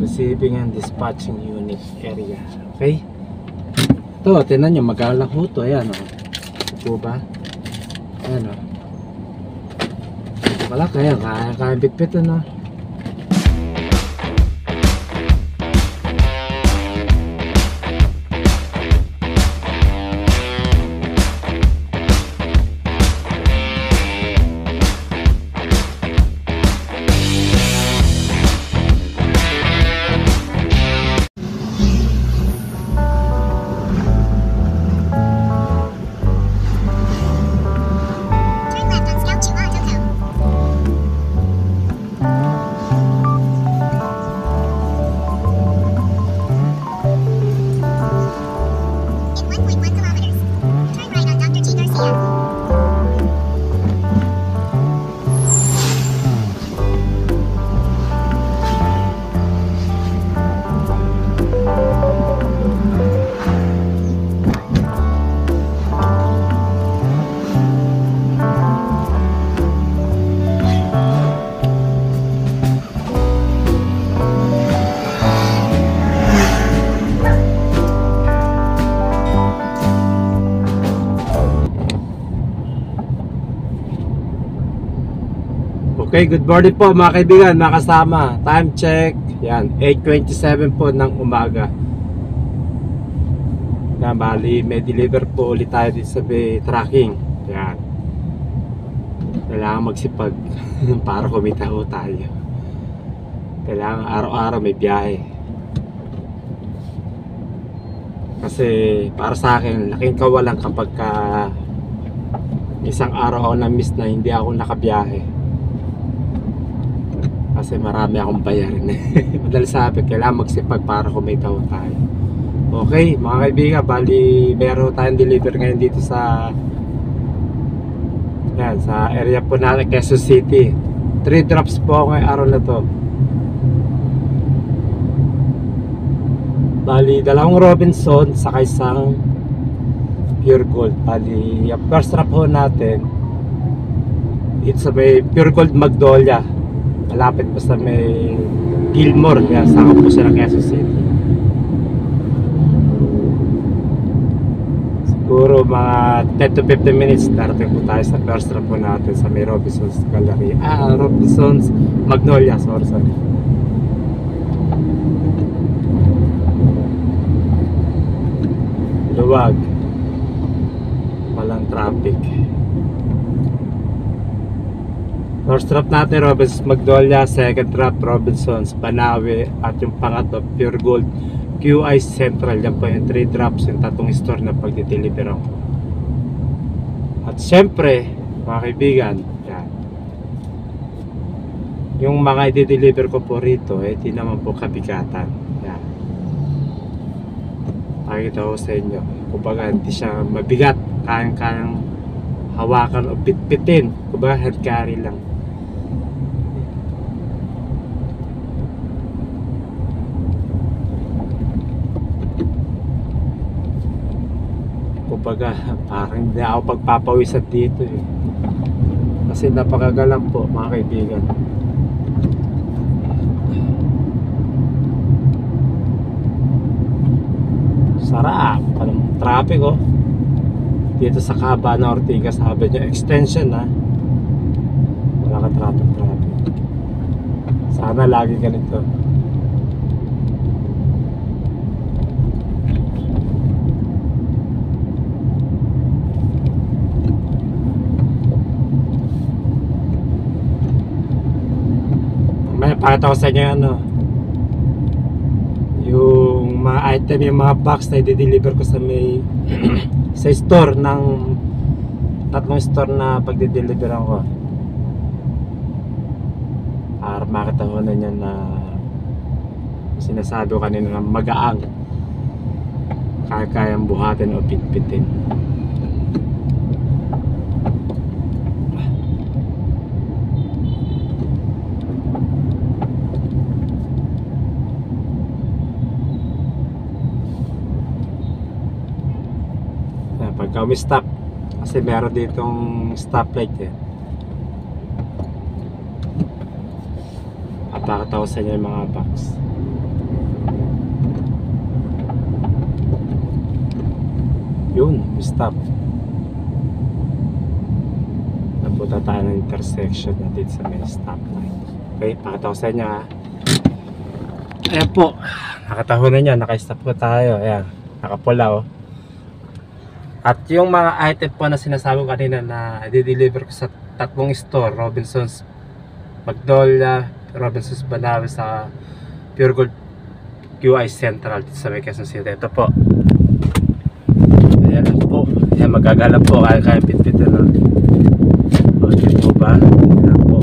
receiving and dispatching unit area. Okay, ito, tinan nyo, magalang ho to. Ayan o, po ba? Ayan o, wala kaya bitbit ano. Okay, good morning po mga kaibigan, mga kasama. Time check, yan, 8:27 po ng umaga. Na bali, may deliver po ulit tayo dito sa tracking. Yan, kailangan magsipag para kumita ho tayo. Kailangan araw-araw may biyahe. Kasi para sa akin, laking kawalan kapag isang araw ako na-miss na hindi ako nakabiyahe. Kasi marami akong bayarin. Madalas sabi, kailangan magsipag para kumita ho tayo. Okay, mga kaibigan, bali meron tayong deliver ngayon dito sa yan, sa area po natin, Quezon City. 3 drops po ako ngayong araw na to. Bali, 2 Robinson saka isang Pure Gold. Bali, yung first drop ho natin, it's a may Pure Gold Magnolia. Malapit po sa may Gilmore, kaya saka po siya ng Quezon City. Siguro mga 10 to 15 minutes darating po tayo sa first drop po natin sa may Robinson's Gallery. Robinson's Magnolia, sorry. Luwag, walang traffic. First drop natin Robinson's Magnolia, second drop Robinson's Banawe, at yung pangatlo Pure Gold QI Central. Yan po yung 3 drops, yung tatong store na pagdideliver ako. At syempre mga kaibigan, yan, yung mga i-deliver ko po rito, di naman po kabigatan. Yan, pakita ko sa inyo, kumbaga hindi siya mabigat, kayang hawakan o bitbitin, kumbaga hand carry lang. Kumbaga parang hindi ako pagpapawisan dito kasi napakagalang po mga kaibigan. Sarap, parang traffic dito sa Cabana Ortigas. Sabi niya extension wala ka traffic. Sana lagi ganito. May pakita ko sa inyo yung mga item, yung mga box na i-deliver ko sa may sa store ng tatlong store na pagdi-deliver ako, para makita ko na niya na sinasabi ko kanina na magaang, kayang buhatin o pitpitin. Pagka may stop, kasi meron ditong stoplight Papakita ko sa inyo yung mga box. Yun, stop. Napunta tayo ng intersection natin sa may stoplight. Okay, pakita ko sa inyo ha. Ayan po, nakataho na niya, naka-stop po tayo. Ayan, nakapula oh. At yung mga item po na sinasabi ko kanina na i-deliver ko sa tatlong store, Robinsons Magnolia, Robinsons Banawe sa Pure Gold QI Central dito sa may Quezon City. Ito po. Ayan lang po. Ayan, magagala po. Kaya pitpitan na. Okay po ba? Ayan po.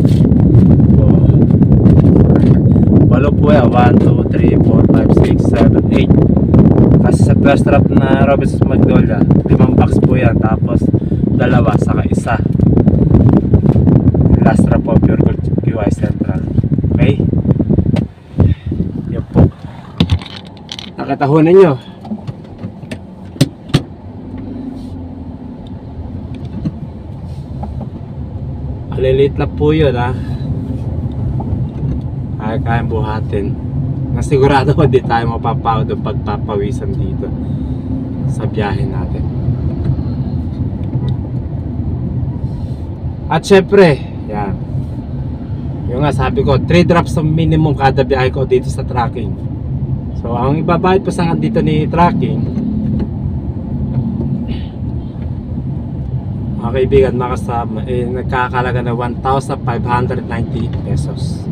Walo po yan. 1, 2, 3, 4, 5, 6, 7, 8. Kasi sa first drop na Robinsons Magnolia, 5 box po yan. Tapos dalawa saka isa. Last drop po Pure Gold QI Central. Okay? Yan po. Nakatahunan nyo. Maliliit lang po yun ha. Kaya buhatin. Nasigurado ko di tayo mapapawad o pagpapawisan dito sa biyahe natin. At syempre, yan. Yung nga sabi ko, 3 drops ang minimum kada biyahe ko dito sa tracking. So ang ibabayad po sa akin dito ni tracking, mga kaibigan, makasama, nagkakalaga na 1,590 pesos.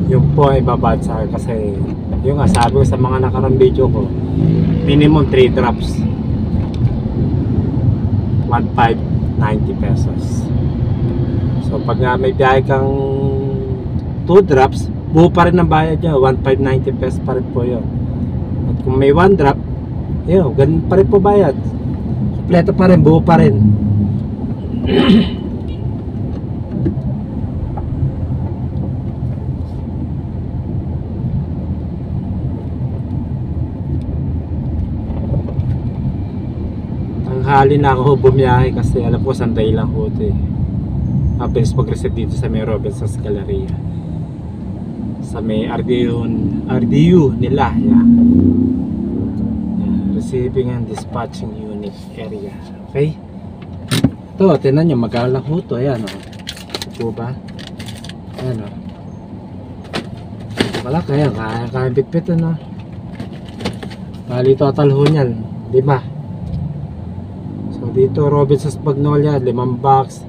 Yung po ay babayad sa akin kasi yung nga sabi ko sa mga nakarang video ko, minimum 3 drops 1,590 pesos. So pag may biyahe kang 2 drops, buo pa rin ang bayad niya, 1,590 pesos pa rin po yun. At kung may 1 drop, yun, ganun pa rin po bayad, kompleto pa rin, buo pa rin. Tanghali na ako bumiyahe kasi alam ko sanday lang ko ito eh. Mabilis mag-receive dito sa may Robinsons Galleria, sa may RDU nila. Yeah. Receiving and dispatching unit area. Okay? Ito, tinan nyo, magalang ho ito. Ayan o. Ito ba? Ayan o. Ito pala kaya, kaya bitbit o. Bali total ho nyan 5. So dito Robinsons Magnolia 5 box,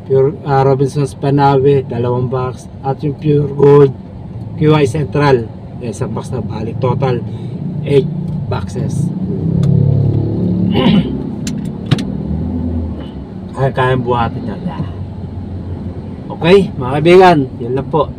Pure Robinsons Banawe 2 box, at yung Pure Gold QI Central isang box na, bali total 8 boxes. Kaya buhatin niya. Okay mga kaibigan, yun lang po.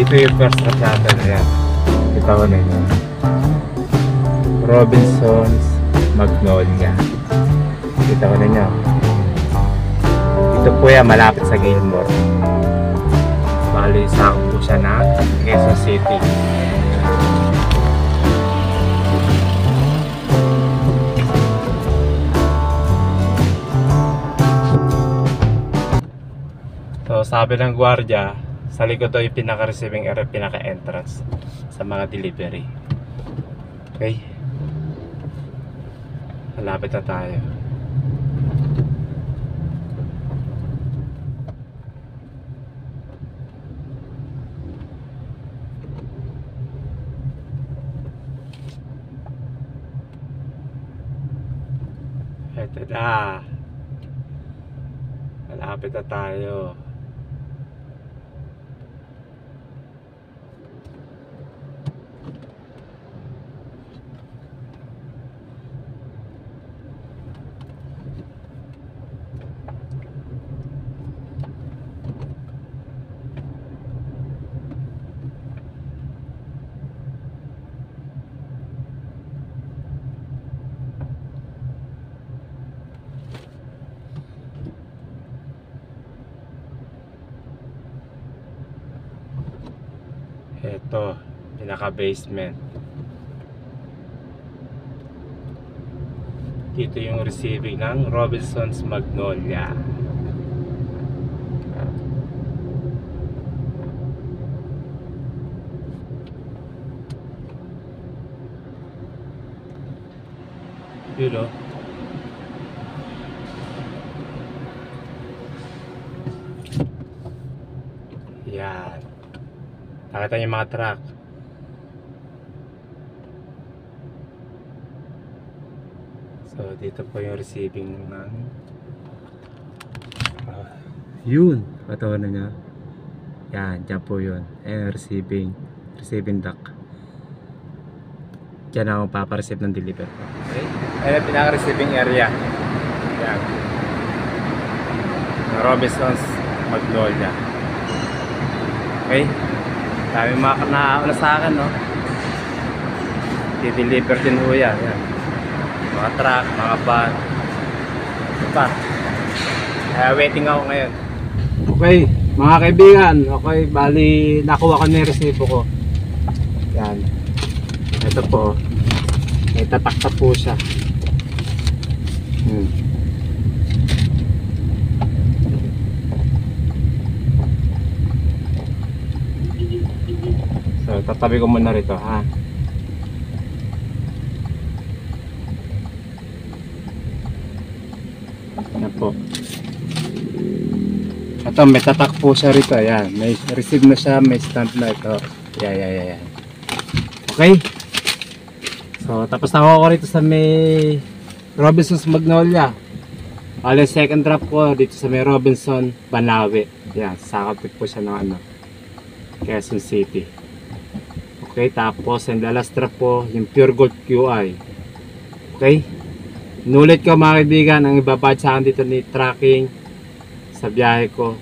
Ito yung first drop natin. Ayan, kita ko na yun, Robinsons Magnolia. Kita ko na nyo. Ito po yan, malapit sa Gilmore. Bali, sakop po siya na Quezon City. So sabi ng gwardiya, sa likod daw yung pinaka-receiving area, pinaka-entrance sa mga delivery. Okay, malapit na tayo. Ito na. Malapit na tayo. Ito, pinaka-basement. Dito yung receiving ng Robinsons Magnolia. Yun o. Yan. Nakita niyo yung mga truck. So dito po yung receiving ng yun, patawa na niya. Yan, dyan po yun. Ayan, receiving dock. Diyan ako papareceive ng deliver. Okay? Ayan ang pinaka-receiving area. Yan, Robinsons Magnolia. Okay? Dami mga nauna sa akin, no? I-deliver din ho yan. Mga truck, mga van. Ito pa. Kaya waiting ako ngayon. Okay, mga kaibigan. Okay, bali nakuha ko na yung resibo ko. Yan. Ito po. May tatak po siya. So, tatabi ko muna rito, ha. Yan po. Ito, may tatak po siya rito. Yan. May receive na siya. May stamp na ito. Yan. Okay. So, tapos nakuha ko rito sa may Robinsons Magnolia. All second drop ko dito sa may Robinson Banawe. Yan. Sakapit po siya ng ano, Quezon City. Okay, tapos and the last drop po yung Pure Gold QI. Okay, inulit ko mga kaibigan, ang ibabad sa akin dito ni tracking sa biyahe ko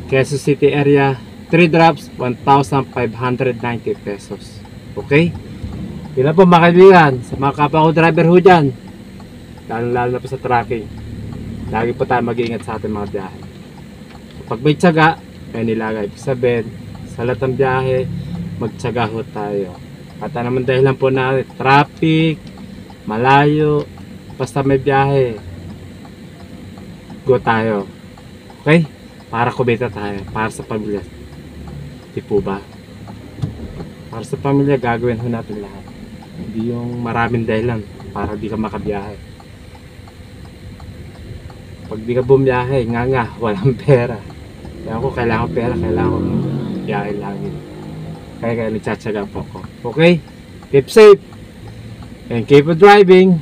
Quezon City area, 3 drops 1,590 pesos. Okay, yun po mga kaibigan, sa mga kapwa ko driver ho dyan, lalo na po sa tracking, lagi po tayo mag-iingat sa ating mga biyahe. Pag may tiyaga, may nilagay po sabihin sa lahat ng biyahe, magtiyaga ho tayo. At naman dahilan po na traffic, malayo, basta may biyahe, go tayo. Okay? Para kumita tayo, para sa pamilya. Di po ba? Para sa pamilya, gagawin ho natin lahat. Hindi yung maraming dahilan para di ka makabiyahe. Pag di ka bumiyahe, nga, walang pera. Kaya ako, kailangan pera, kailangan biyahe lagi. Kaya nagtsatsaga po ako. Okay? Keep safe and keep on driving.